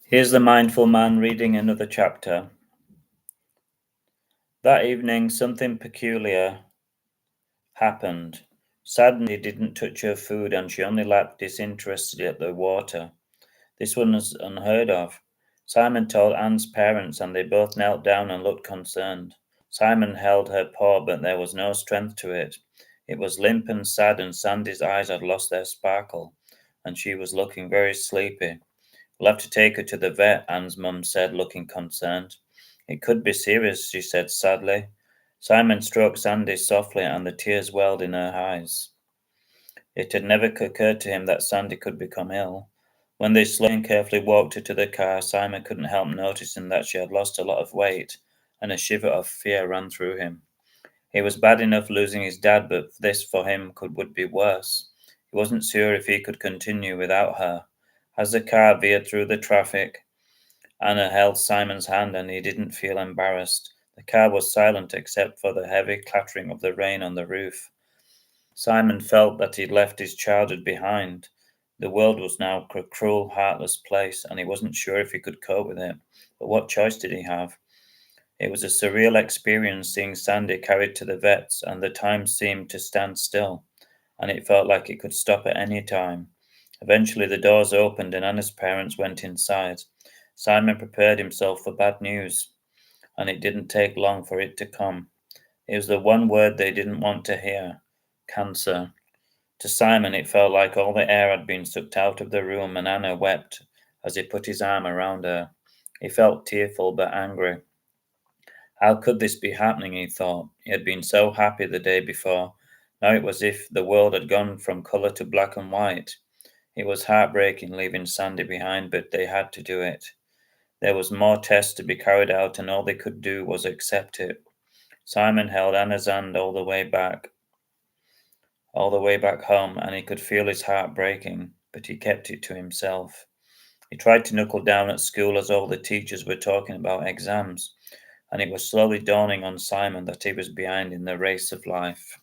Here's the mindful man reading another chapter. That evening, something peculiar happened. Sandy didn't touch her food and she only laughed disinterestedly at the water. This was unheard of. Simon told Anne's parents, and they both knelt down and looked concerned. Simon held her paw, but there was no strength to it. It was limp and sad, and Sandy's eyes had lost their sparkle, and she was looking very sleepy. We'll have to take her to the vet, Anne's mum said, looking concerned. It could be serious, she said sadly. Simon stroked Sandy softly, and the tears welled in her eyes. It had never occurred to him that Sandy could become ill. When they slowly and carefully walked her to the car, Simon couldn't help noticing that she had lost a lot of weight, and a shiver of fear ran through him. It was bad enough losing his dad, but this for him would be worse. He wasn't sure if he could continue without her. As the car veered through the traffic, Anna held Simon's hand and he didn't feel embarrassed. The car was silent except for the heavy clattering of the rain on the roof. Simon felt that he'd left his childhood behind. The world was now a cruel, heartless place, and he wasn't sure if he could cope with it. But what choice did he have? It was a surreal experience seeing Sandy carried to the vets, and the time seemed to stand still, and it felt like it could stop at any time. Eventually, the doors opened and Anna's parents went inside. Simon prepared himself for bad news, and it didn't take long for it to come. It was the one word they didn't want to hear: cancer. To Simon, it felt like all the air had been sucked out of the room, and Anna wept as he put his arm around her. He felt tearful but angry. How could this be happening, he thought. He had been so happy the day before. Now it was as if the world had gone from colour to black and white. It was heartbreaking leaving Sandy behind, but they had to do it. There was more tests to be carried out, and all they could do was accept it. Simon held Anna's hand all the way back home, and he could feel his heart breaking, but he kept it to himself. He tried to knuckle down at school as all the teachers were talking about exams, and it was slowly dawning on Simon that he was behind in the race of life.